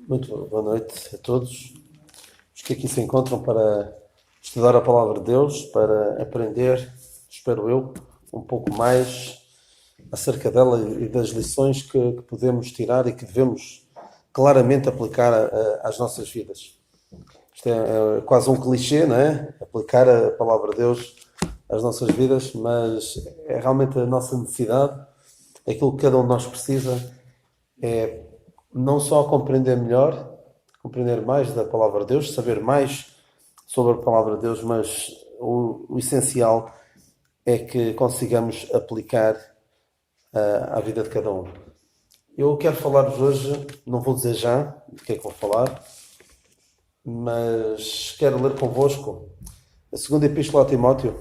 Muito boa noite a todos os que aqui se encontram para estudar a Palavra de Deus, para aprender, espero eu, um pouco mais acerca dela e das lições que podemos tirar e que devemos claramente aplicar às nossas vidas. Isto é quase um clichê, não é? Aplicar a Palavra de Deus às nossas vidas, mas é realmente a nossa necessidade, aquilo que cada um de nós precisa é não só compreender melhor, compreender mais da Palavra de Deus, saber mais sobre a Palavra de Deus, mas o essencial é que consigamos aplicar à vida de cada um. Eu quero falar-vos hoje, não vou dizer já do que é que vou falar, mas quero ler convosco a segunda Epístola a Timóteo.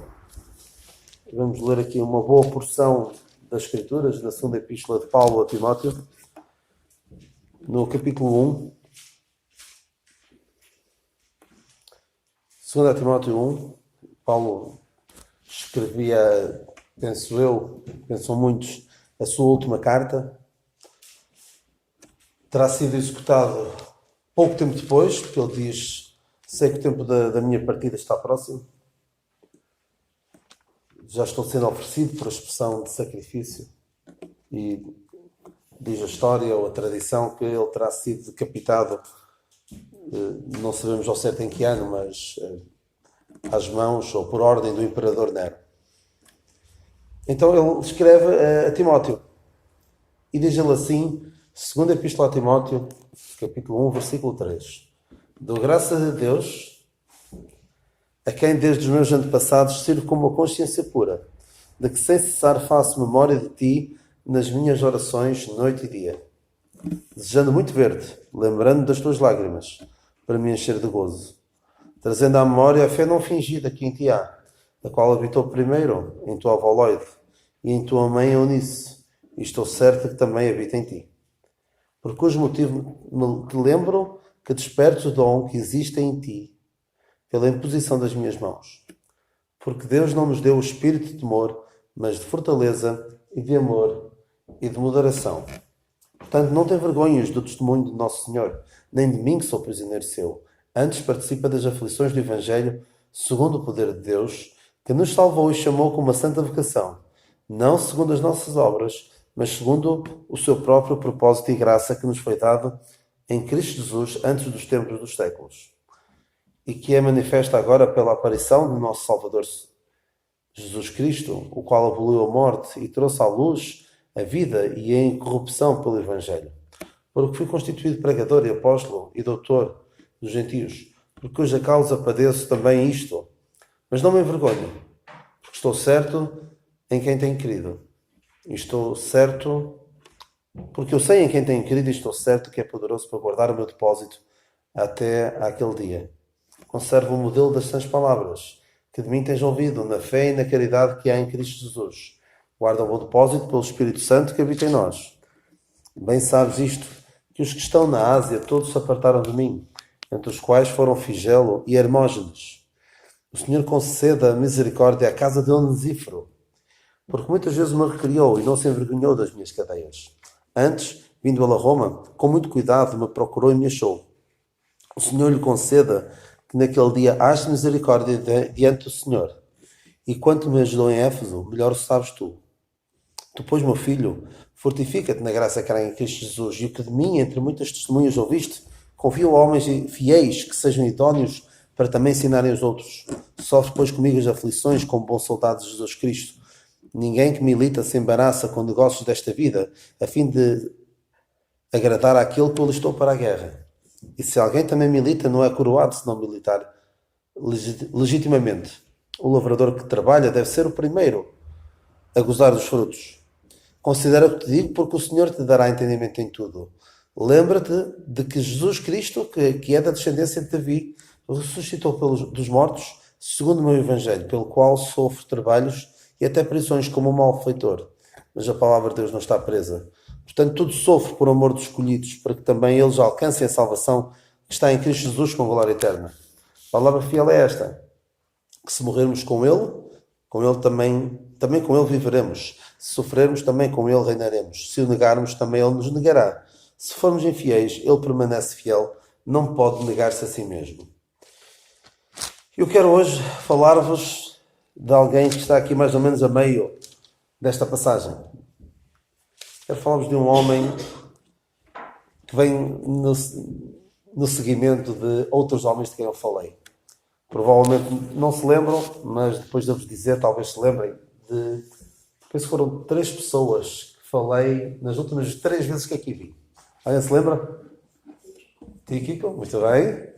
Vamos ler aqui uma boa porção das Escrituras, da segunda Epístola de Paulo a Timóteo, no capítulo 1. 2 Timóteo 1, Paulo escrevia, pensam muitos, a sua última carta. Terá sido executado pouco tempo depois, porque ele diz: sei que o tempo da minha partida está próximo. Já estou sendo oferecido por expressão de sacrifício. E diz a história ou a tradição que ele terá sido decapitado, não sabemos ao certo em que ano, mas às mãos ou por ordem do imperador Nero. Então ele escreve a Timóteo e diz-lhe assim, segunda Epístola a Timóteo, capítulo 1, versículo 3: dou graças a Deus, a quem desde os meus antepassados sirvo com uma consciência pura, de que sem cessar faço memória de ti nas minhas orações, noite e dia, desejando muito ver-te, lembrando das tuas lágrimas, para me encher de gozo, trazendo à memória a fé não fingida que em ti há, a qual habitou primeiro em tua avó Loide e em tua mãe Eunice, e estou certa que também habita em ti. Por cujo motivo te lembro que despertes o dom que existe em ti, pela imposição das minhas mãos. Porque Deus não nos deu o espírito de temor, mas de fortaleza e de amor e de moderação. Portanto, não tem vergonhas do testemunho de Nosso Senhor, nem de mim que sou prisioneiro seu. Antes participa das aflições do Evangelho, segundo o poder de Deus, que nos salvou e chamou com uma santa vocação, não segundo as nossas obras, mas segundo o seu próprio propósito e graça que nos foi dado em Cristo Jesus antes dos tempos dos séculos, e que é manifesta agora pela aparição do nosso Salvador Jesus Cristo, o qual aboliu a morte e trouxe à luz a vida e a incorrupção pelo Evangelho. Porque fui constituído pregador e apóstolo e doutor dos gentios, por cuja causa padeço também isto. Mas não me envergonho, porque estou certo em quem tenho querido. E estou certo, porque eu sei em quem tenho querido e estou certo que é poderoso para guardar o meu depósito até àquele dia. Conservo o modelo das sãs palavras, que de mim tens ouvido, na fé e na caridade que há em Cristo Jesus. Guarda o bom depósito pelo Espírito Santo que habita em nós. Bem sabes isto, que os que estão na Ásia todos se apartaram de mim, entre os quais foram Figelo e Hermógenes. O Senhor conceda misericórdia à casa de Onesíforo, porque muitas vezes me recriou e não se envergonhou das minhas cadeias. Antes, vindo ele a Roma, com muito cuidado me procurou e me achou. O Senhor lhe conceda que naquele dia haja misericórdia diante do Senhor. E quanto me ajudou em Éfeso, melhor o sabes tu. Tu, pois, meu filho, fortifica-te na graça que há em Cristo Jesus, e o que de mim, entre muitas testemunhas, ouviste, confio a homens fiéis que sejam idóneos para também ensinarem os outros. Sofre, pois, comigo as aflições como bom soldado de Jesus Cristo. Ninguém que milita se embaraça com negócios desta vida, a fim de agradar àquele que eu listou para a guerra. E se alguém também milita, não é coroado se não militar legitimamente. O lavrador que trabalha deve ser o primeiro a gozar dos frutos. Considera o que te digo, porque o Senhor te dará entendimento em tudo. Lembra-te de que Jesus Cristo, que é da descendência de Davi, ressuscitou dos mortos, segundo o meu Evangelho, pelo qual sofro trabalhos e até prisões como um malfeitor. Mas a palavra de Deus não está presa. Portanto, tudo sofre por amor dos escolhidos, para que também eles alcancem a salvação que está em Cristo Jesus com glória eterna. A palavra fiel é esta, que se morrermos com Ele também com Ele viveremos. Se sofrermos, também com Ele reinaremos. Se o negarmos, também Ele nos negará. Se formos infiéis, ele permanece fiel, não pode negar-se a si mesmo. Eu quero hoje falar-vos de alguém que está aqui mais ou menos a meio desta passagem. Quero falar-vos de um homem que vem no seguimento de outros homens de quem eu falei. Provavelmente não se lembram, mas depois de eu vos dizer, talvez se lembrem de... Penso que foram 3 pessoas que falei nas últimas 3 vezes que aqui vim. Alguém se lembra? Tíquico, muito bem.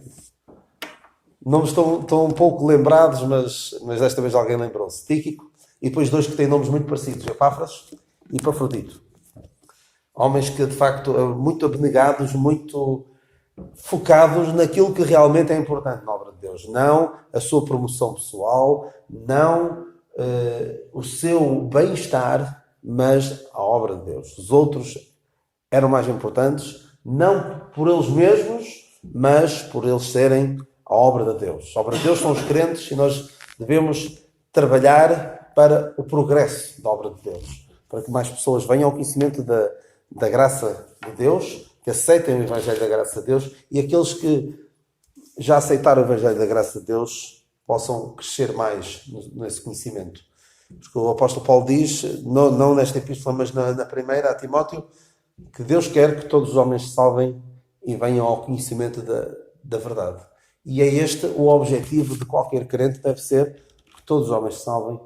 Nomes estão um pouco lembrados, mas desta vez alguém lembrou-se. Tíquico. E depois 2 que têm nomes muito parecidos. Epáfras e Epafrodito. Homens que, de facto, muito abnegados, muito focados naquilo que realmente é importante na obra de Deus. Não a sua promoção pessoal, não o seu bem-estar, mas a obra de Deus. Os outros eram mais importantes, não por eles mesmos, mas por eles serem a obra de Deus. A obra de Deus são os crentes e nós devemos trabalhar para o progresso da obra de Deus, para que mais pessoas venham ao conhecimento da graça de Deus, que aceitem o Evangelho da graça de Deus, e aqueles que já aceitaram o Evangelho da graça de Deus possam crescer mais nesse conhecimento. Porque o apóstolo Paulo diz, não nesta epístola, mas na primeira, a Timóteo, que Deus quer que todos os homens se salvem e venham ao conhecimento da verdade. E é este o objetivo de qualquer crente, deve ser que todos os homens se salvem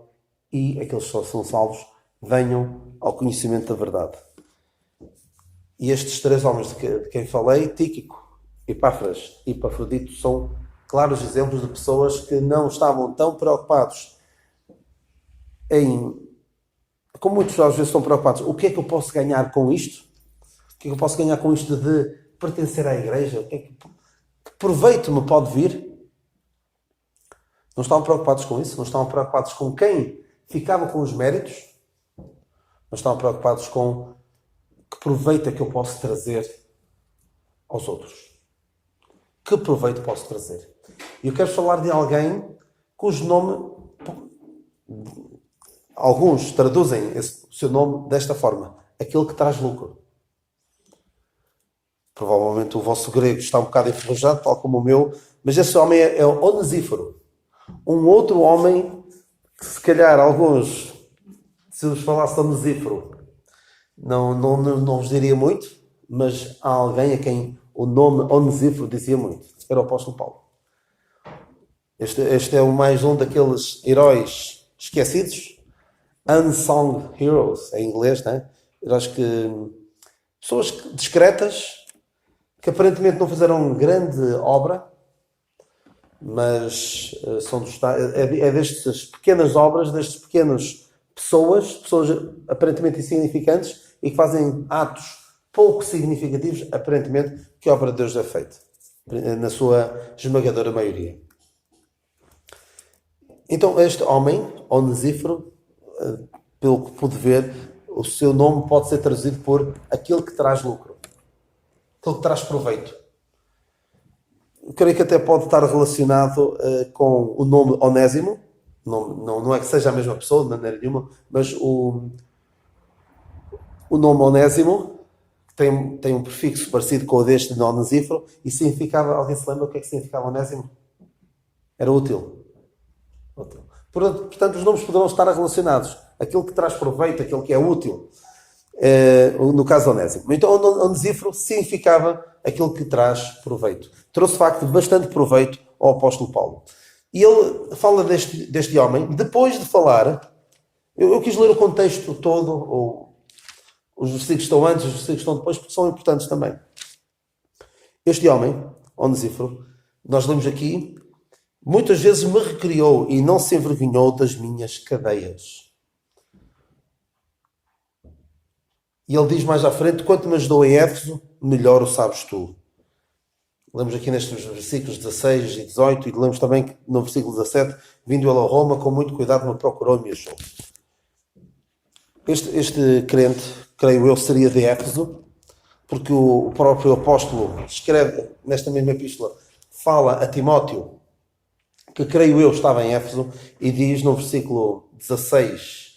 e aqueles que só são salvos venham ao conhecimento da verdade. E estes 3 homens de quem falei, Tíquico, Epáfras e Epafrodito, são claros exemplos de pessoas que não estavam tão preocupados como muitos às vezes estão preocupados, o que é que eu posso ganhar com isto? O que é que eu posso ganhar com isto de pertencer à igreja? Que proveito me pode vir? Não estavam preocupados com isso? Não estavam preocupados com quem ficava com os méritos? Não estavam preocupados com que proveito é que eu posso trazer aos outros? Que proveito posso trazer? E eu quero falar de alguém cujo nome... Alguns traduzem o seu nome desta forma. Aquele que traz lucro. Provavelmente o vosso grego está um bocado enferrujado, tal como o meu, mas esse homem é Onesíforo. Um outro homem que se calhar alguns, se vos falasse de Onesíforo, não vos diria muito, mas há alguém a quem o nome Onesíforo dizia muito. Era o apóstolo Paulo. Este é mais um daqueles heróis esquecidos, unsung heroes, em inglês, né? Heróis pessoas discretas, que aparentemente não fizeram grande obra, mas é destas pequenas obras, destas pequenas pessoas aparentemente insignificantes e que fazem atos pouco significativos, aparentemente, que a obra de Deus é feita, na sua esmagadora maioria. Então, este homem, Onesíforo, pelo que pude ver, o seu nome pode ser traduzido por aquele que traz lucro, aquele que traz proveito. Eu creio que até pode estar relacionado com o nome Onésimo. Não é que seja a mesma pessoa, de maneira nenhuma, mas o nome Onésimo tem um prefixo parecido com o deste de Onesíforo e significava, alguém se lembra o que é que significava Onésimo? Era útil. Portanto, os nomes poderão estar relacionados. Aquele que traz proveito, aquele que é útil. No caso de Onésimo. Então, Onesíforo significava aquele que traz proveito. Trouxe, de facto, bastante proveito ao apóstolo Paulo. E ele fala deste homem. Depois de falar, eu quis ler o contexto todo, ou os versículos que estão antes, os versículos que estão depois, porque são importantes também. Este homem, Onesíforo, nós lemos aqui, muitas vezes me recriou e não se envergonhou das minhas cadeias. E ele diz mais à frente, quanto me ajudou em Éfeso, melhor o sabes tu. Lemos aqui nestes versículos 16 e 18 e lemos também que no versículo 17, vindo ele a Roma, com muito cuidado me procurou e me achou. Este crente, creio eu, seria de Éfeso, porque o próprio apóstolo escreve nesta mesma epístola, fala a Timóteo, que creio eu estava em Éfeso, e diz no versículo 16,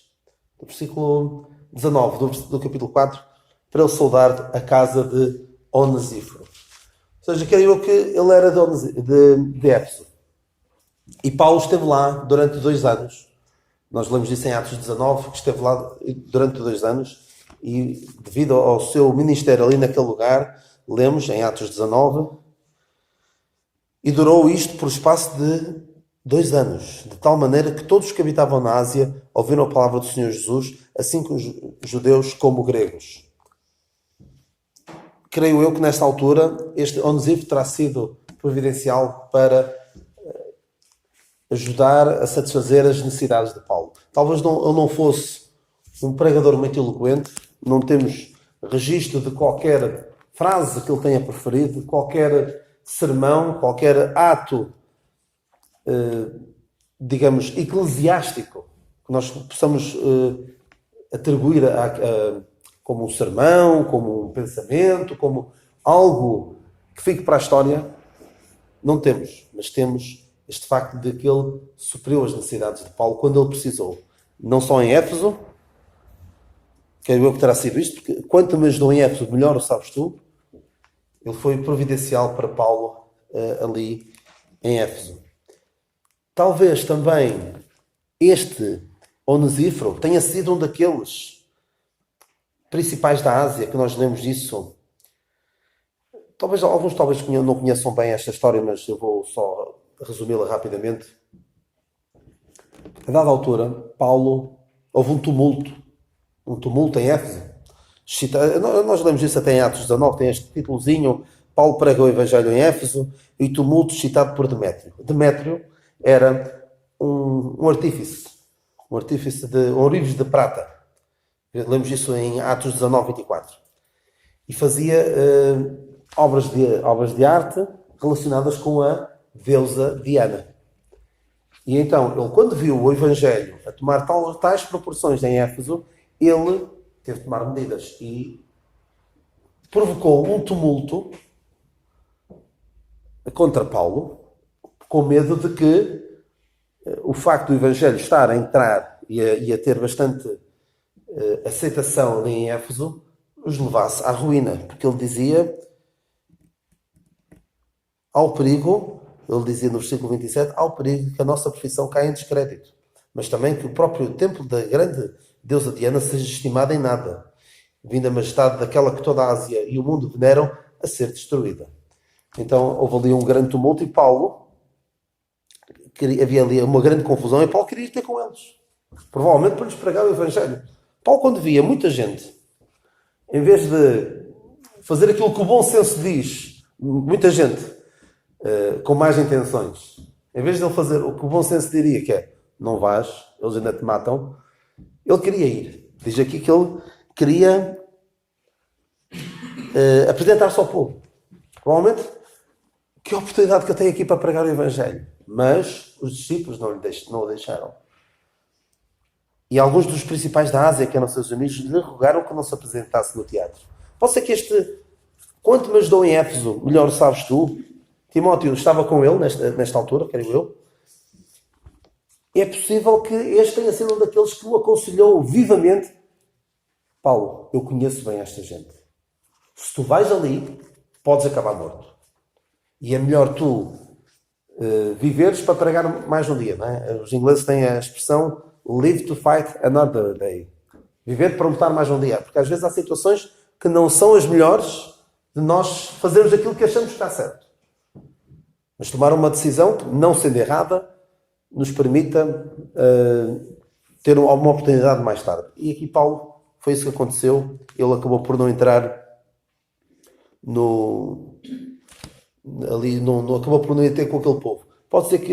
no versículo 19 do capítulo 4, para ele saudar a casa de Onesíforo. Ou seja, creio eu que ele era de Éfeso. E Paulo esteve lá durante 2 anos. Nós lemos isso em Atos 19, que esteve lá durante 2 anos. E devido ao seu ministério ali naquele lugar, lemos em Atos 19, e durou isto por espaço de 2 anos, de tal maneira que todos que habitavam na Ásia ouviram a palavra do Senhor Jesus, assim como judeus como gregos. Creio eu que nesta altura este Onesíforo terá sido providencial para ajudar a satisfazer as necessidades de Paulo. Talvez ele não fosse um pregador muito eloquente, não temos registro de qualquer frase que ele tenha preferido, qualquer sermão, qualquer ato, digamos, eclesiástico que nós possamos atribuir como um sermão, como um pensamento, como algo que fique para a história. Não temos, mas temos este facto de que ele supriu as necessidades de Paulo quando ele precisou. Não só em Éfeso, creio eu que terá sido isto, porque quanto me ajudou em Éfeso, melhor o sabes tu. Ele foi providencial para Paulo ali em Éfeso. Talvez também este Onesíforo tenha sido um daqueles principais da Ásia, que nós lemos disso. Alguns não conheçam bem esta história, mas eu vou só resumi-la rapidamente. A dada altura, houve um tumulto em Éfeso. Nós lemos isso até em Atos 19, tem este títulozinho: Paulo prega o Evangelho em Éfeso e tumulto citado por Demétrio. Demétrio era um artífice de ourives de prata. Lemos isso em Atos 19, 24. E fazia obras de arte relacionadas com a deusa Diana. E então, ele, quando viu o Evangelho a tomar tais proporções em Éfeso, ele teve de tomar medidas e provocou um tumulto contra Paulo, com medo de que o facto do Evangelho estar a entrar e a ter bastante aceitação ali em Éfeso os levasse à ruína, porque ele dizia ele dizia no versículo 27, ao perigo que a nossa profissão caia em descrédito, mas também que o próprio templo da grande deusa Diana seja estimado em nada, vindo a majestade daquela que toda a Ásia e o mundo veneram a ser destruída. Então houve ali um grande tumulto e Paulo, havia ali uma grande confusão e Paulo queria ir ter com eles, provavelmente para lhes pregar o Evangelho. Paulo, quando via muita gente, em vez de fazer aquilo que o bom senso diz, muita gente com más intenções, em vez de ele fazer o que o bom senso diria, que é não vais, eles ainda te matam, ele queria ir. Diz aqui que ele queria apresentar-se ao povo. Provavelmente, que oportunidade que eu tenho aqui para pregar o Evangelho. Mas os discípulos não o deixaram. E alguns dos principais da Ásia, que eram seus amigos, lhe rogaram que não se apresentasse no teatro. Pode ser que quanto me ajudou em Éfeso, melhor sabes tu. Timóteo estava com ele nesta altura, creio eu. É possível que este tenha sido um daqueles que o aconselhou vivamente. Paulo, eu conheço bem esta gente. Se tu vais ali, podes acabar morto. E é melhor tu viveres para pregar mais um dia. Não é? Os ingleses têm a expressão live to fight another day. Viver para lutar mais um dia. Porque às vezes há situações que não são as melhores de nós fazermos aquilo que achamos que está certo. Mas tomar uma decisão que, não sendo errada, nos permita ter uma oportunidade mais tarde. E aqui Paulo, foi isso que aconteceu. Ele acabou por não entrar acabou por não ir ter com aquele povo. Pode ser que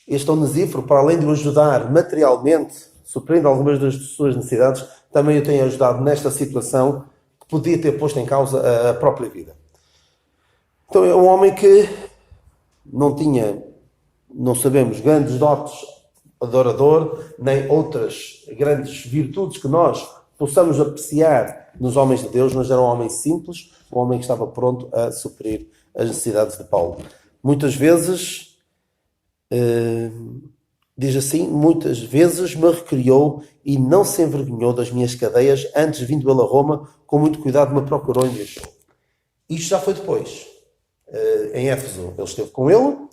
este Onesíforo, para além de o ajudar materialmente, suprindo algumas das suas necessidades, também o tenha ajudado nesta situação que podia ter posto em causa a própria vida. Então é um homem que não sabemos, grandes dotes adorador, nem outras grandes virtudes que nós possamos apreciar nos homens de Deus, mas era um homem simples, um homem que estava pronto a suprir as necessidades de Paulo. Muitas vezes Diz assim: muitas vezes me recriou e não se envergonhou das minhas cadeias, antes vindo ele a Roma, com muito cuidado me procurou e me achou. Isto já foi depois. Em Éfeso ele esteve com ele,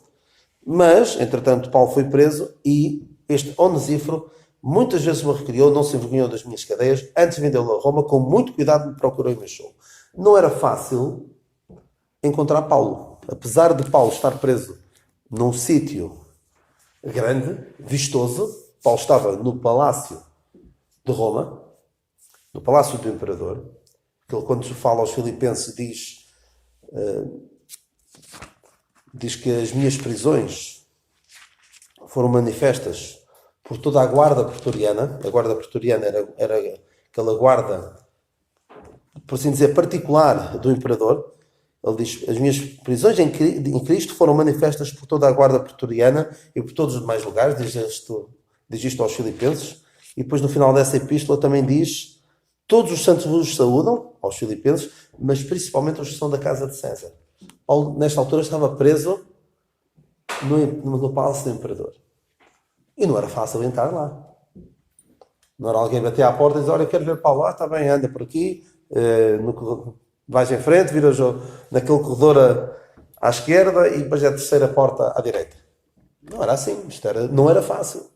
mas, entretanto, Paulo foi preso e este Onesíforo muitas vezes me recriou, não se envergonhou das minhas cadeias, antes de vindo ele a Roma, com muito cuidado me procurou e me achou. Não era fácil encontrar Paulo. Apesar de Paulo estar preso num sítio grande, vistoso, Paulo estava no palácio de Roma, no palácio do imperador, que ele, quando se fala aos Filipenses, diz que as minhas prisões foram manifestas por toda a guarda pretoriana. A guarda pretoriana era aquela guarda, por assim dizer, particular do imperador. Ele diz: as minhas prisões em Cristo foram manifestas por toda a guarda pretoriana e por todos os demais lugares. Diz isto aos Filipenses. E depois, no final dessa epístola, também diz: todos os santos vos saúdam, aos Filipenses, mas principalmente os que são da casa de César. Paulo, nesta altura, estava preso no palácio do imperador. E não era fácil entrar lá. Não era alguém bater à porta e dizer: olha, eu quero ver Paulo. Está bem, anda por aqui, vais em frente, viras naquele corredor à esquerda e depois é a terceira porta à direita. Não era assim, não era fácil.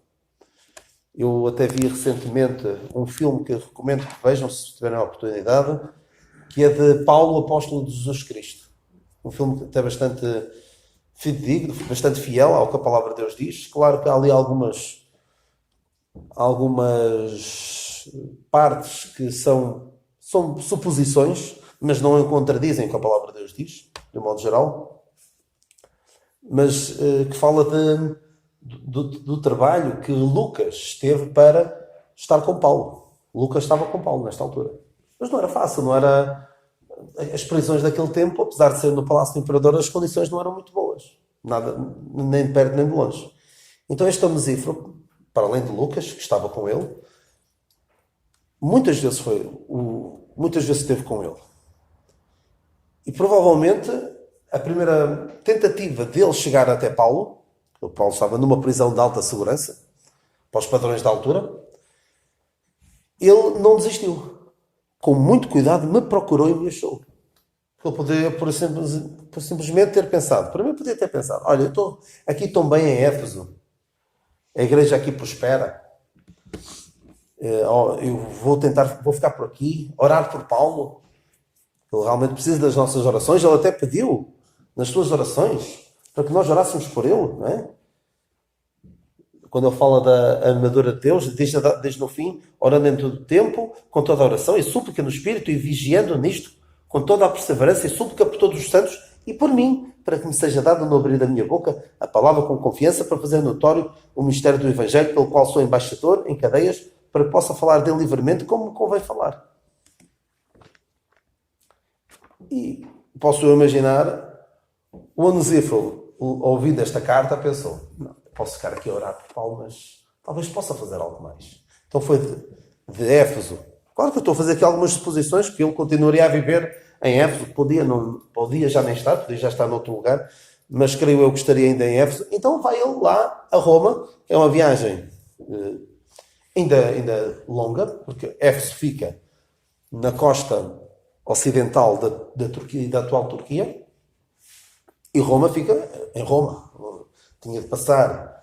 Eu até vi recentemente um filme que eu recomendo que vejam, se tiverem a oportunidade, que é de Paulo, apóstolo de Jesus Cristo. Um filme até bastante fidedigno, bastante fiel ao que a palavra de Deus diz. Claro que há ali algumas partes que são suposições, mas não contradizem o que a palavra de Deus diz, de um modo geral. Mas que fala do trabalho que Lucas teve para estar com Paulo. Lucas estava com Paulo nesta altura. Mas não era fácil, não era... As prisões daquele tempo, apesar de ser no Palácio do Imperador, as condições não eram muito boas. Nada, nem de perto nem de longe. Então este Onesíforo, para além de Lucas, que estava com ele, muitas vezes esteve com ele. E provavelmente a primeira tentativa dele chegar até Paulo, o Paulo estava numa prisão de alta segurança, para os padrões da altura, ele não desistiu. Com muito cuidado me procurou e me achou. Ele poderia, por simplesmente ter pensado. Para mim, podia ter pensado: olha, eu estou aqui tão bem em Éfeso, a igreja aqui prospera, eu vou ficar por aqui, orar por Paulo. Ele realmente precisa das nossas orações. Ele até pediu nas suas orações para que nós orássemos por ele, não é? Quando ele fala da armadura de Deus, desde no fim: orando em todo o tempo, com toda a oração e súplica no Espírito, e vigiando nisto, com toda a perseverança e súplica por todos os santos e por mim, para que me seja dado no abrir da minha boca a palavra com confiança, para fazer notório o mistério do Evangelho, pelo qual sou embaixador em cadeias, para que possa falar dele livremente, como me convém falar. E posso imaginar o Onesíforo, ouvindo esta carta, pensou: não, posso ficar aqui a orar por Paulo, mas talvez possa fazer algo mais. Então foi de Éfeso. Claro que eu estou a fazer aqui algumas suposições, que ele continuaria a viver em Éfeso, podia já nem estar, podia já estar noutro lugar, mas creio eu que estaria ainda em Éfeso. Então vai ele lá a Roma. É uma viagem ainda longa, porque Éfeso fica na costa ocidental da Turquia e da atual Turquia, e Roma fica em Roma. Tinha de passar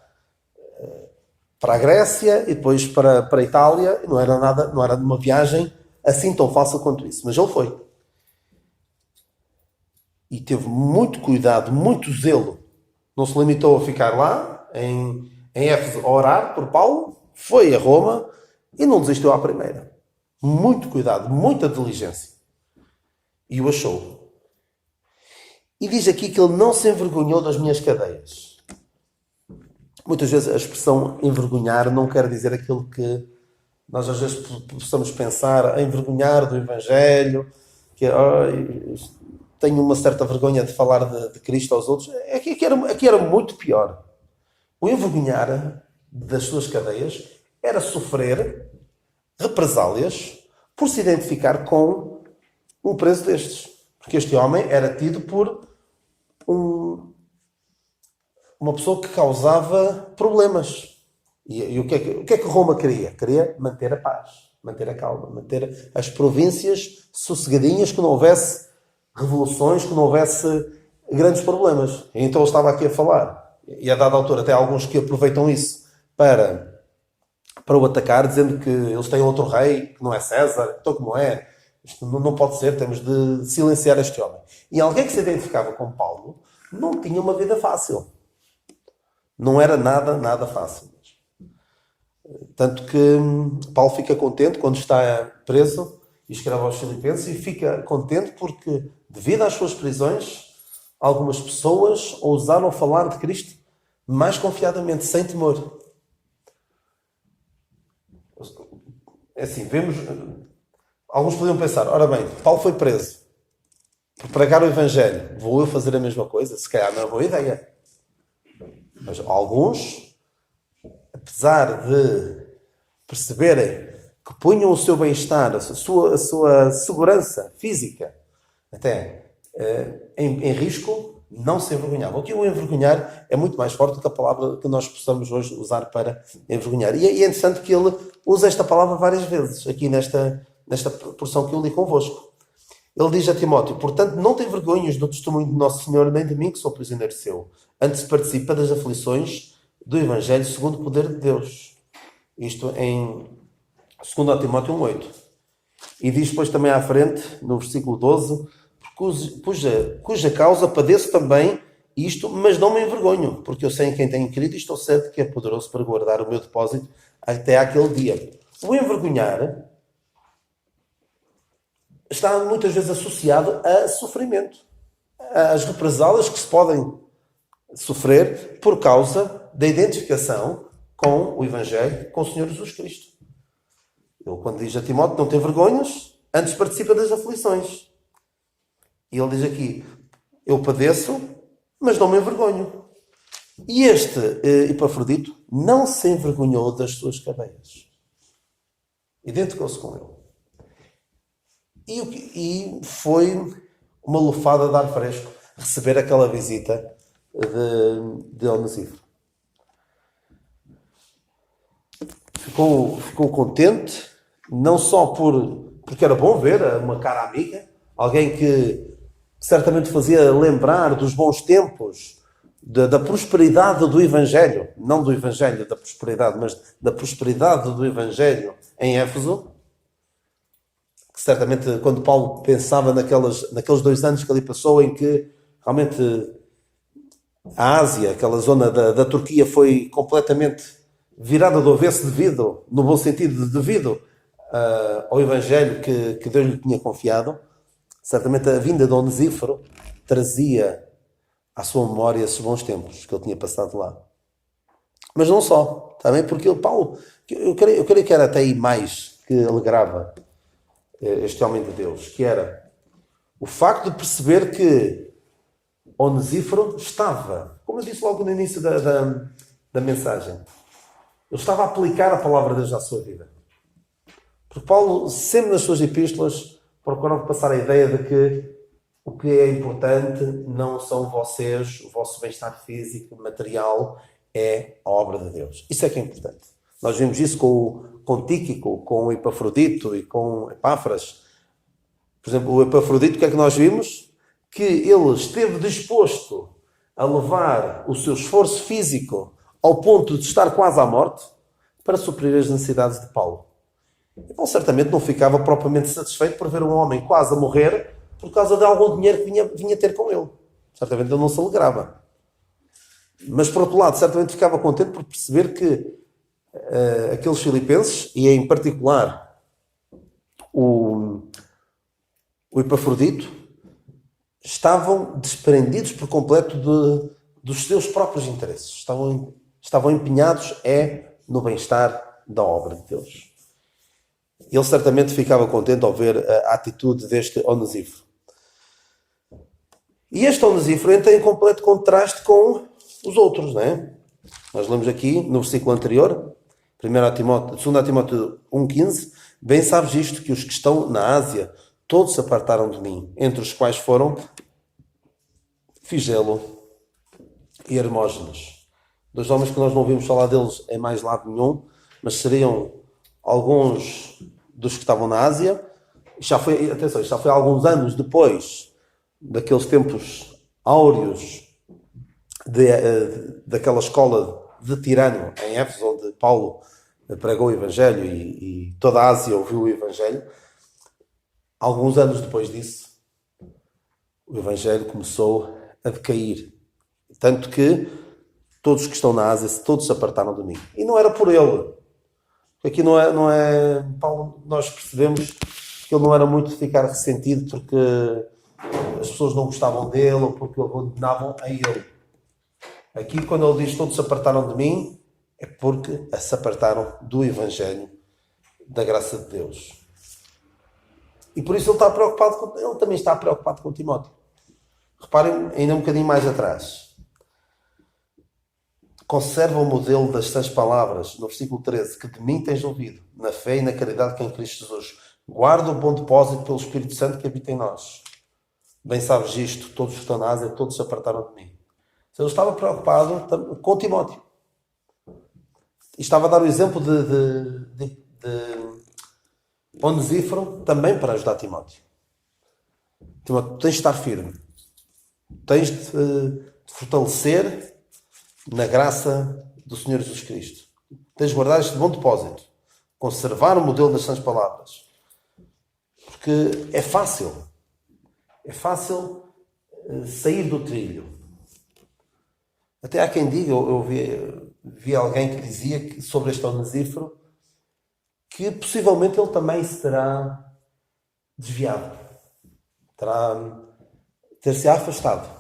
para a Grécia e depois para a Itália. Não era uma viagem assim tão fácil quanto isso, mas ele foi. E teve muito cuidado, muito zelo. Não se limitou a ficar lá, em Éfeso, a orar por Paulo. Foi a Roma e não desistiu à primeira. Muito cuidado, muita diligência. E o achou. E diz aqui que ele não se envergonhou das minhas cadeias. Muitas vezes a expressão envergonhar não quer dizer aquilo que nós às vezes possamos pensar, envergonhar do Evangelho, que tenho uma certa vergonha de falar de Cristo aos outros. Aqui era muito pior. O envergonhar das suas cadeias era sofrer represálias por se identificar com um preso destes. Porque este homem era tido por uma pessoa que causava problemas. E o que é que Roma queria? Queria manter a paz, manter a calma, manter as províncias sossegadinhas, que não houvesse revoluções, que não houvesse grandes problemas. E então ele estava aqui a falar, e a dada altura até há alguns que aproveitam isso para o atacar, dizendo que eles têm outro rei, que não é César. Então, como é? Isto não pode ser, temos de silenciar este homem. E alguém que se identificava com Paulo não tinha uma vida fácil. Não era nada fácil. Tanto que Paulo fica contente quando está preso e escreve aos Filipenses, e fica contente porque, devido às suas prisões, algumas pessoas ousaram falar de Cristo mais confiadamente, sem temor. É assim, vemos... Alguns podiam pensar, ora bem, Paulo foi preso por pregar o Evangelho. Vou eu fazer a mesma coisa? Se calhar não é boa ideia. Mas alguns, apesar de perceberem que punham o seu bem-estar, a sua segurança física, até em risco, não se envergonhavam. Aqui o envergonhar é muito mais forte do que a palavra que nós possamos hoje usar para envergonhar. E é interessante que ele usa esta palavra várias vezes, aqui nesta porção que eu li convosco. Ele diz a Timóteo: portanto, não tem vergonhas do testemunho de Nosso Senhor, nem de mim, que sou prisioneiro seu. Antes participa das aflições do Evangelho segundo o poder de Deus. Isto em 2 Timóteo 1,8. E diz depois também à frente, no versículo 12, cuja causa padeço também isto, mas não me envergonho, porque eu sei em quem tenho crido e estou certo que é poderoso para guardar o meu depósito até àquele dia. O envergonhar está muitas vezes associado a sofrimento, às represálias que se podem sofrer por causa da identificação com o Evangelho, com o Senhor Jesus Cristo. Ele, quando diz a Timóteo, não tem vergonhas, antes participa das aflições. E ele diz aqui: eu padeço, mas não me envergonho. E este Epafrodito não se envergonhou das suas cadeias. Identificou-se com ele. E foi uma lufada de ar fresco receber aquela visita de Onesíforo. Ficou contente, não só porque era bom ver uma cara amiga, alguém que certamente fazia lembrar dos bons tempos, da prosperidade do Evangelho, não do Evangelho da prosperidade, mas da prosperidade do Evangelho em Éfeso. Que certamente, quando Paulo pensava naqueles 2 anos que ali passou, em que realmente a Ásia, aquela zona da Turquia, foi completamente virada do avesso no bom sentido, devido ao Evangelho que Deus lhe tinha confiado. Certamente a vinda de Onesíforo trazia à sua memória esses bons tempos que ele tinha passado lá. Mas não só, também porque Paulo, eu creio que era até aí mais que alegrava este homem de Deus, que era o facto de perceber que Onesíforo estava, como eu disse logo no início da mensagem, ele estava a aplicar a palavra de Deus à sua vida. Porque Paulo, sempre nas suas epístolas, procurava passar a ideia de que o que é importante não são vocês, o vosso bem-estar físico, material, é a obra de Deus. Isso é que é importante. Nós vimos isso com Tíquico, com Epafrodito e com Epáfras. Por exemplo, o Epafrodito, o que é que nós vimos? Que ele esteve disposto a levar o seu esforço físico ao ponto de estar quase à morte para suprir as necessidades de Paulo. E Paulo certamente não ficava propriamente satisfeito por ver um homem quase a morrer por causa de algum dinheiro que vinha ter com ele. Certamente ele não se alegrava. Mas, por outro lado, certamente ficava contente por perceber que aqueles filipenses, e em particular o Epafrodito, estavam desprendidos por completo dos seus próprios interesses. Estavam empenhados no bem-estar da obra de Deus. Ele certamente ficava contente ao ver a atitude deste Onesíforo. E este Onesíforo entra em completo contraste com os outros, não é? Nós lemos aqui no versículo anterior, 2 Timóteo 1,15: bem sabes isto, que os que estão na Ásia todos se apartaram de mim, entre os quais foram Figelo e Hermógenes. Dois homens que nós não ouvimos falar deles em mais lado nenhum, mas seriam alguns dos que estavam na Ásia. Atenção, isto já foi alguns anos depois daqueles tempos áureos daquela escola de Tirano, em Éfeso, onde Paulo pregou o Evangelho e toda a Ásia ouviu o Evangelho. Alguns anos depois disso, o Evangelho começou a decair. Tanto que todos que estão na Ásia, todos se apartaram de mim. E não era por ele. Aqui não é Paulo, nós percebemos que ele não era muito de ficar ressentido porque as pessoas não gostavam dele ou porque o abandonavam a ele. Aqui, quando ele diz todos se apartaram de mim, é porque se apartaram do Evangelho, da graça de Deus. E por isso ele também está preocupado com Timóteo. Reparem ainda um bocadinho mais atrás. Conserva o modelo das sãs palavras, no versículo 13, que de mim tens ouvido, na fé e na caridade que é em Cristo Jesus. Guarda o bom depósito pelo Espírito Santo que habita em nós. Bem sabes isto, todos que estão na Ásia, todos se apartaram de mim. Ele estava preocupado com Timóteo. E estava a dar o exemplo de Onesíforo também para ajudar Timóteo. Timóteo, tens de estar firme. Tens de fortalecer na graça do Senhor Jesus Cristo. Tens de guardar este bom depósito. Conservar o modelo das sãs palavras. Porque é fácil. É fácil sair do trilho. Até há quem diga, eu vi alguém que dizia que, sobre este Onesíforo, que possivelmente ele também se terá desviado. Ter-se afastado.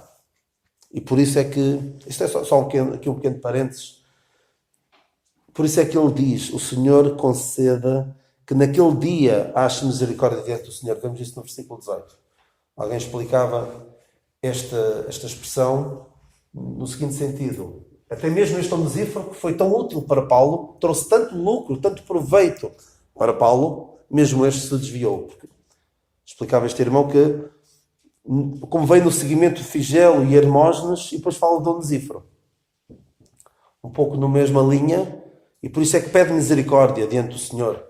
E por isso é que, isto é só aqui um pequeno parênteses, por isso é que ele diz, o Senhor conceda que naquele dia ache misericórdia diante do Senhor. Vemos isso no versículo 18. Alguém explicava esta expressão no seguinte sentido. Até mesmo este Onesíforo, que foi tão útil para Paulo, trouxe tanto lucro, tanto proveito para Paulo, mesmo este se desviou. Explicava este irmão que, como veio no seguimento de Figelo e Hermógenes, e depois fala de Onesíforo. Um pouco na mesma linha, e por isso é que pede misericórdia diante do Senhor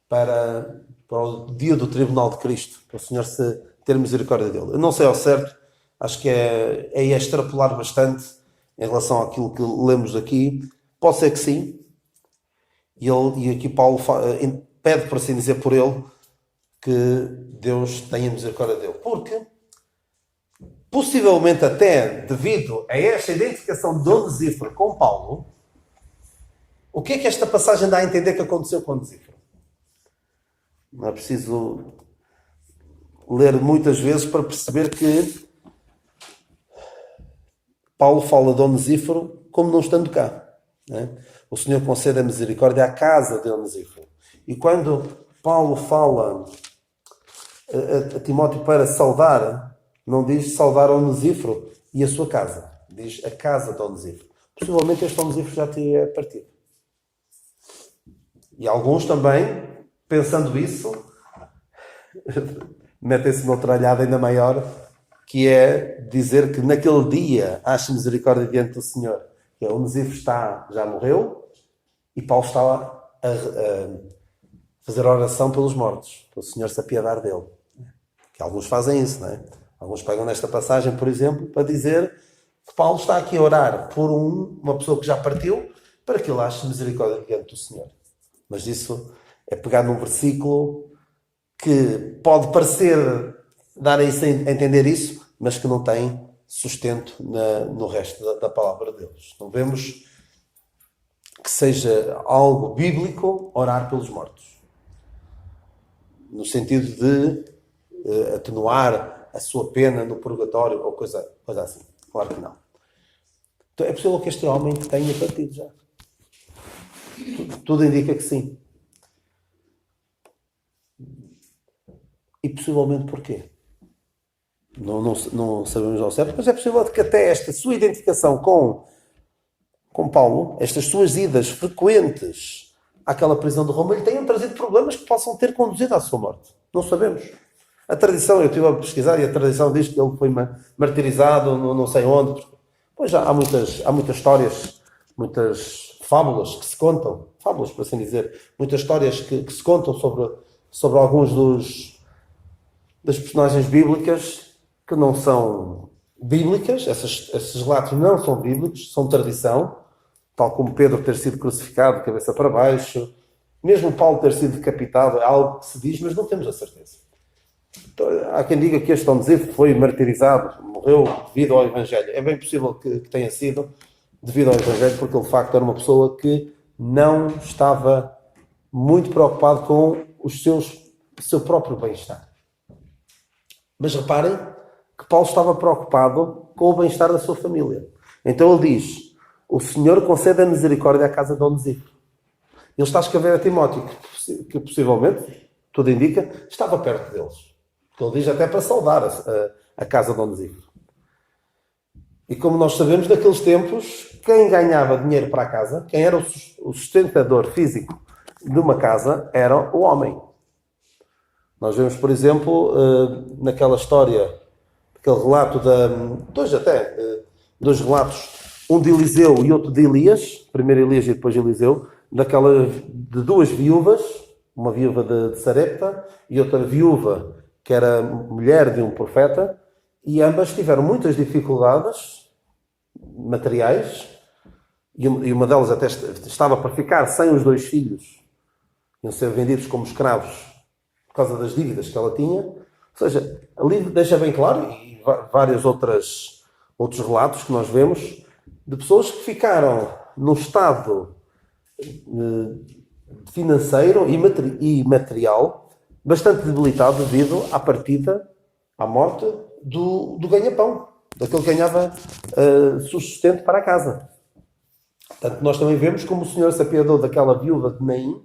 para o dia do Tribunal de Cristo, para o Senhor ter misericórdia dele. Eu não sei ao certo, acho que é extrapolar bastante em relação àquilo que lemos aqui. Pode ser que sim. E aqui Paulo pede, por assim dizer, por ele, que Deus tenha misericórdia dele. Porque, possivelmente até devido a esta identificação de Onesíforo com Paulo, o que é que esta passagem dá a entender que aconteceu com Onesíforo? Não é preciso ler muitas vezes para perceber que Paulo fala de Onesíforo como não estando cá. Né? O Senhor concede a misericórdia à casa de Onesíforo. E quando Paulo fala a Timóteo para saudar, não diz saudar Onesíforo e a sua casa. Diz a casa de Onesíforo. Possivelmente este Onesíforo já tinha partido. E alguns também, pensando isso, metem-se noutra olhada ainda maior, que é dizer que naquele dia ache misericórdia diante do Senhor. Que o Onesíforo já morreu e Paulo está a fazer oração pelos mortos, para o Senhor se apiedar dele. Que alguns fazem isso, não é? Alguns pegam nesta passagem, por exemplo, para dizer que Paulo está aqui a orar por uma pessoa que já partiu, para que ele ache misericórdia diante do Senhor. Mas isso é pegar num versículo que pode parecer dar a entender isso, mas que não tem sustento no resto da palavra de Deus. Não vemos que seja algo bíblico orar pelos mortos. No sentido de atenuar a sua pena no purgatório ou coisa assim. Claro que não. Então é possível que este homem tenha partido já. Tudo indica que sim. E possivelmente porquê? Não sabemos ao certo, mas é possível que até esta sua identificação com Paulo, estas suas idas frequentes àquela prisão de Roma, lhe tenham trazido problemas que possam ter conduzido à sua morte. Não sabemos. A tradição, eu estive a pesquisar e a tradição diz que ele foi martirizado não sei onde. Pois já há muitas histórias muitas fábulas que se contam, fábulas por assim dizer, muitas histórias que se contam sobre alguns das personagens bíblicas que não são bíblicas, esses relatos não são bíblicos, são tradição, tal como Pedro ter sido crucificado de cabeça para baixo, mesmo Paulo ter sido decapitado, é algo que se diz, mas não temos a certeza. Então, há quem diga que este Onesife foi martirizado, morreu devido ao Evangelho. É bem possível que tenha sido devido ao Evangelho, porque ele de facto era uma pessoa que não estava muito preocupado com o seu próprio bem-estar. Mas reparem que Paulo estava preocupado com o bem-estar da sua família. Então ele diz: o Senhor concede a misericórdia à casa de Onesife. Ele está a escrever a Timóteo, que possivelmente, tudo indica, estava perto deles. Ele diz até para saudar a casa de Onesife. E como nós sabemos, naqueles tempos, quem ganhava dinheiro para a casa, quem era o sustentador físico de uma casa, era o homem. Nós vemos, por exemplo, naquela história, aquele relato dois relatos, um de Eliseu e outro de Elias, primeiro Elias e depois Eliseu, de duas viúvas, uma viúva de Sarepta e outra viúva que era mulher de um profeta, e ambas tiveram muitas dificuldades materiais, e uma delas até estava para ficar sem os dois filhos, iam ser vendidos como escravos por causa das dívidas que ela tinha. Ou seja, ali deixa bem claro, e vários outros relatos que nós vemos, de pessoas que ficaram num estado financeiro e material bastante debilitado devido à partida, à morte do ganha-pão, daquele que ganhava sustento para a casa. Portanto, nós também vemos como o Senhor se apiadou daquela viúva de Naim,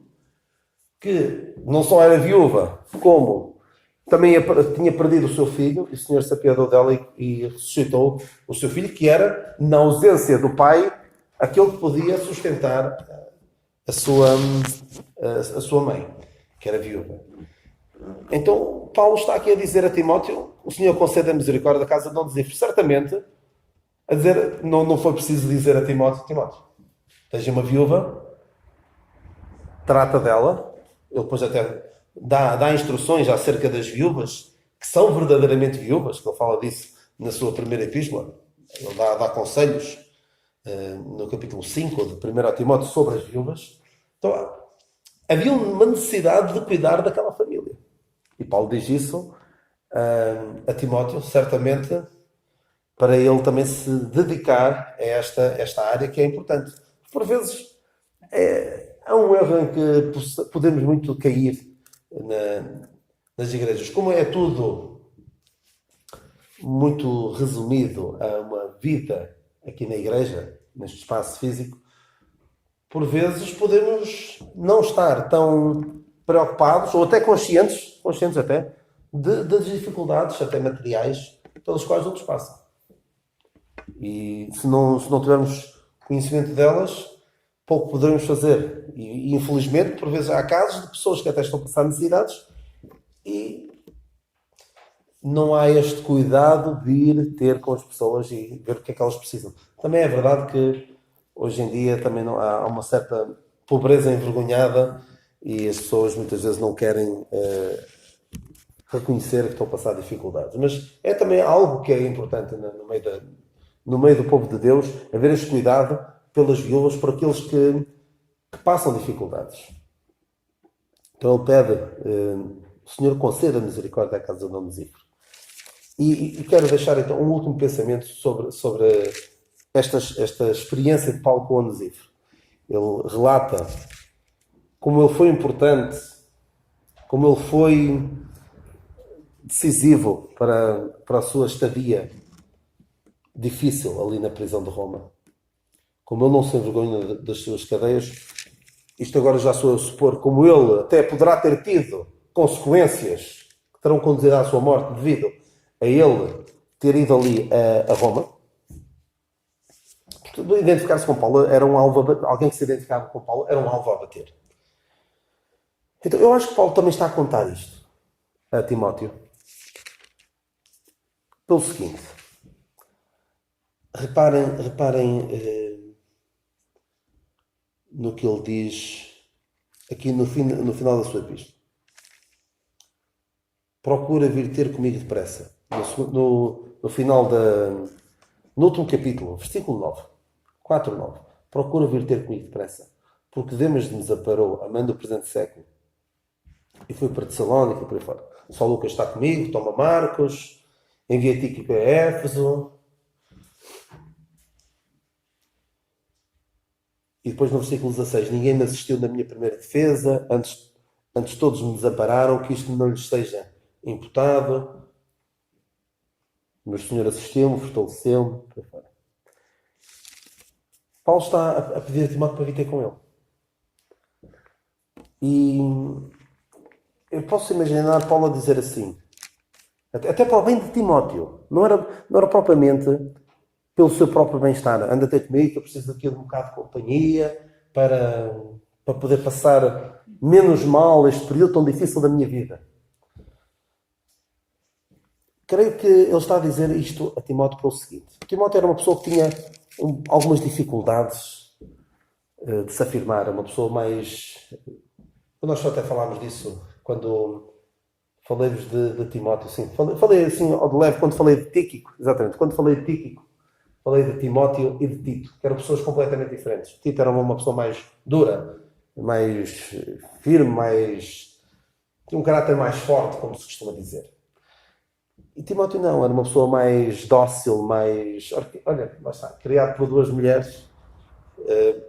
que não só era viúva, como também tinha perdido o seu filho, e o Senhor se apiadou dela e ressuscitou o seu filho, que era, na ausência do pai, aquele que podia sustentar a sua mãe, que era viúva. Então, Paulo está aqui a dizer a Timóteo: o Senhor concede a misericórdia da casa de Onesife. Certamente, a dizer, não foi preciso dizer a Timóteo: tens uma viúva, trata dela. Ele depois até dá instruções acerca das viúvas, que são verdadeiramente viúvas, que ele fala disso na sua primeira epístola. Ele dá conselhos no capítulo 5 de 1 Timóteo sobre as viúvas. Então, havia uma necessidade de cuidar daquela família. E Paulo diz isso a Timóteo, certamente, para ele também se dedicar a esta área que é importante. Por vezes, há um erro em que podemos muito cair nas igrejas. Como é tudo muito resumido a uma vida aqui na igreja, neste espaço físico, por vezes podemos não estar tão preocupados, ou até conscientes até, das dificuldades, até materiais, pelas quais outros passam. E se não tivermos conhecimento delas, pouco poderemos fazer. E infelizmente, por vezes há casos de pessoas que até estão a passar necessidades e não há este cuidado de ir ter com as pessoas e ver o que é que elas precisam. Também é verdade que hoje em dia também há uma certa pobreza envergonhada e as pessoas muitas vezes não querem reconhecer que estão a passar dificuldades. Mas é também algo que é importante no meio do povo de Deus, haver este cuidado pelas viúvas, por aqueles que passam dificuldades. Então ele pede, o Senhor conceda misericórdia à casa de Onesife. E quero deixar então um último pensamento sobre esta experiência de Paulo com Onesife. Ele relata como ele foi importante, como ele foi decisivo para a sua estadia difícil ali na prisão de Roma. Como ele não se envergonha das suas cadeias, isto agora já sou eu supor, como ele até poderá ter tido consequências que terão conduzido à sua morte devido a ele ter ido ali a Roma. Identificar-se com Paulo era um alvo, alguém que se identificava com Paulo era um alvo a bater. Então eu acho que Paulo também está a contar isto a Timóteo pelo seguinte: reparem no que ele diz aqui no final da sua epístola. Procura vir ter comigo depressa. No final no último capítulo, versículo 9, 4:9. Procura vir ter comigo depressa, porque Demas me desamparou, amando o presente século. E foi para Tessalónica, por aí fora. Só Lucas está comigo, toma Marcos, envia Tíquico a Éfeso. E depois no versículo 16, ninguém me assistiu na minha primeira defesa, antes todos me desampararam, que isto não lhes seja imputado. O meu Senhor assistiu-me, fortaleceu-me, por aí fora. Paulo está a pedir a Timóteo para vir ter com ele. E eu posso imaginar Paulo a dizer assim, até para o bem de Timóteo, não era propriamente pelo seu próprio bem-estar. Anda ter comigo, que eu preciso aqui de um bocado de companhia para poder passar menos mal este período tão difícil da minha vida. Creio que ele está a dizer isto a Timóteo pelo seguinte. Timóteo era uma pessoa que tinha algumas dificuldades de se afirmar. Era uma pessoa mais... Nós só até falámos disso quando falei-vos de Timóteo. Sim. Falei assim ao de leve quando falei de Tíquico. Exatamente. Quando falei de Tíquico, falei de Timóteo e de Tito, que eram pessoas completamente diferentes. Tito era uma pessoa mais dura, mais firme, tinha um caráter mais forte, como se costuma dizer. E Timóteo não, era uma pessoa mais dócil, mais... Olha, lá está, criado por duas mulheres,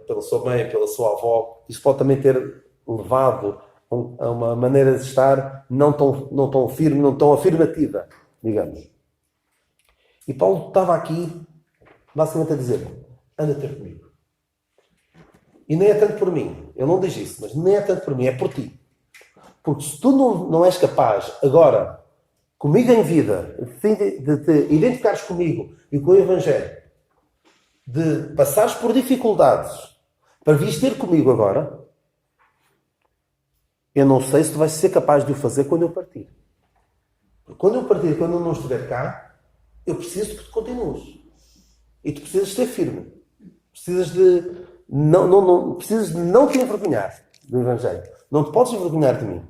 pela sua mãe, pela sua avó. Isso pode também ter levado a uma maneira de estar não tão firme, não tão afirmativa, digamos. E Paulo estava aqui, basicamente a dizer, anda ter comigo. E nem é tanto por mim, eu não diz isso, mas nem é tanto por mim, é por ti. Porque se tu não és capaz, agora... comigo em vida, de te identificares comigo e com o Evangelho, de passares por dificuldades para vires ter comigo agora, eu não sei se tu vais ser capaz de o fazer quando eu partir. Porque quando eu partir, quando eu não estiver cá, eu preciso que tu continues. E tu precisas ser firme. Precisas de não te envergonhar do Evangelho. Não te podes envergonhar de mim.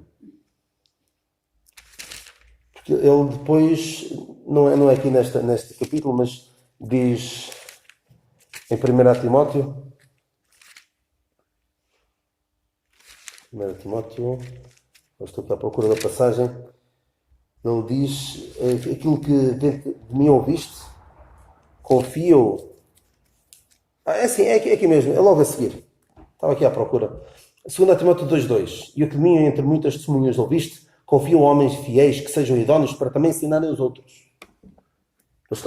Ele depois, não é aqui neste capítulo, mas diz em 1 Timóteo, eu estou aqui à procura da passagem, ele diz aquilo que de mim ouviste, confio. É assim, é aqui mesmo, é logo a seguir. Estava aqui à procura. 2 Timóteo 2:2. E o que de mim, entre muitas testemunhas ouviste, confio homens fiéis que sejam idóneos para também ensinarem os outros.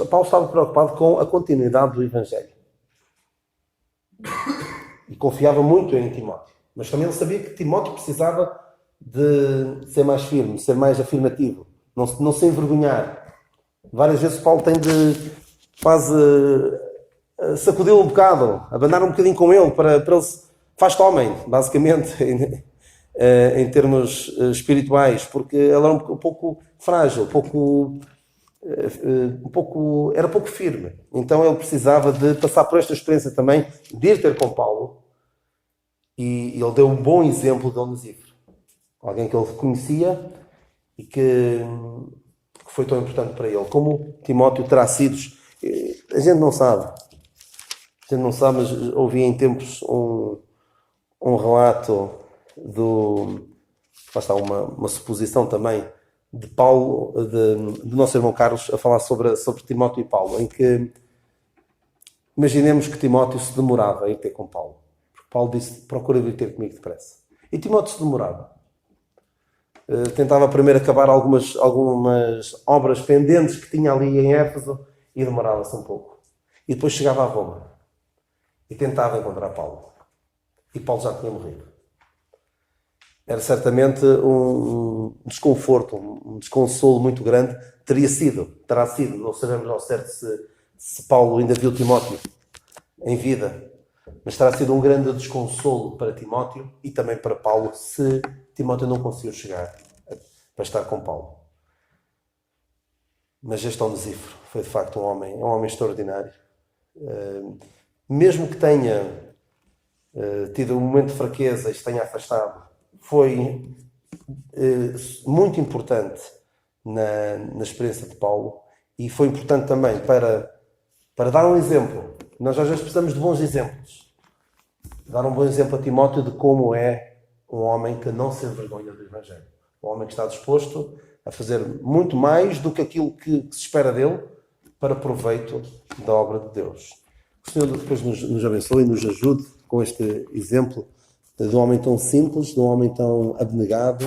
Paulo estava preocupado com a continuidade do Evangelho. E confiava muito em Timóteo. Mas também ele sabia que Timóteo precisava de ser mais firme, ser mais afirmativo. Não se envergonhar. Várias vezes Paulo tem de quase sacudir-lo um bocado, abanar um bocadinho com ele, para ele faz-te homem, basicamente, em termos espirituais, porque ele era um pouco frágil, era pouco firme. Então ele precisava de passar por esta experiência também, de ir ter com Paulo, e ele deu um bom exemplo de Onesíforo. Alguém que ele conhecia e que foi tão importante para ele. Como Timóteo terá sido, a gente não sabe. Mas ouvi em tempos um relato uma suposição também de Paulo, do nosso irmão Carlos, a falar sobre Timóteo e Paulo, em que imaginemos que Timóteo se demorava a ir ter com Paulo. Porque Paulo disse, procura vir ter comigo depressa. E Timóteo se demorava. Tentava primeiro acabar algumas obras pendentes que tinha ali em Éfeso e demorava-se um pouco. E depois chegava a Roma e tentava encontrar Paulo. E Paulo já tinha morrido. Era certamente um desconforto, um desconsolo muito grande. Terá sido, não sabemos ao certo se Paulo ainda viu Timóteo em vida, mas terá sido um grande desconsolo para Timóteo e também para Paulo se Timóteo não conseguiu chegar para estar com Paulo. Mas este Onesíforo foi de facto um homem extraordinário. Mesmo que tenha tido um momento de fraqueza e se tenha afastado, foi muito importante na experiência de Paulo, e foi importante também para dar um exemplo. Nós às vezes precisamos de bons exemplos. Dar um bom exemplo a Timóteo de como é um homem que não se envergonha do Evangelho. Um homem que está disposto a fazer muito mais do que aquilo que se espera dele para proveito da obra de Deus. O Senhor depois nos abençoe e nos ajude com este exemplo de um homem tão simples, de um homem tão abnegado,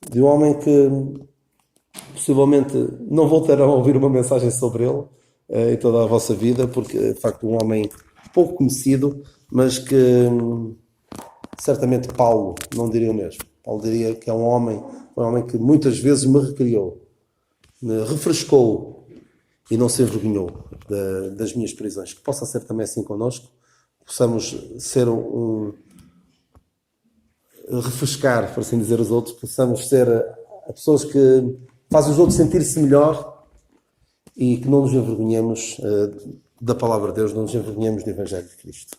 de um homem que possivelmente não voltarão a ouvir uma mensagem sobre ele em toda a vossa vida, porque de facto um homem pouco conhecido, mas que certamente Paulo não diria o mesmo. Paulo diria que é um homem que muitas vezes me recriou, me refrescou e não se envergonhou das minhas prisões. Que possa ser também assim connosco, possamos ser refrescar, por assim dizer, os outros, possamos ser pessoas que fazem os outros sentir-se melhor e que não nos envergonhemos da palavra de Deus, não nos envergonhemos do Evangelho de Cristo.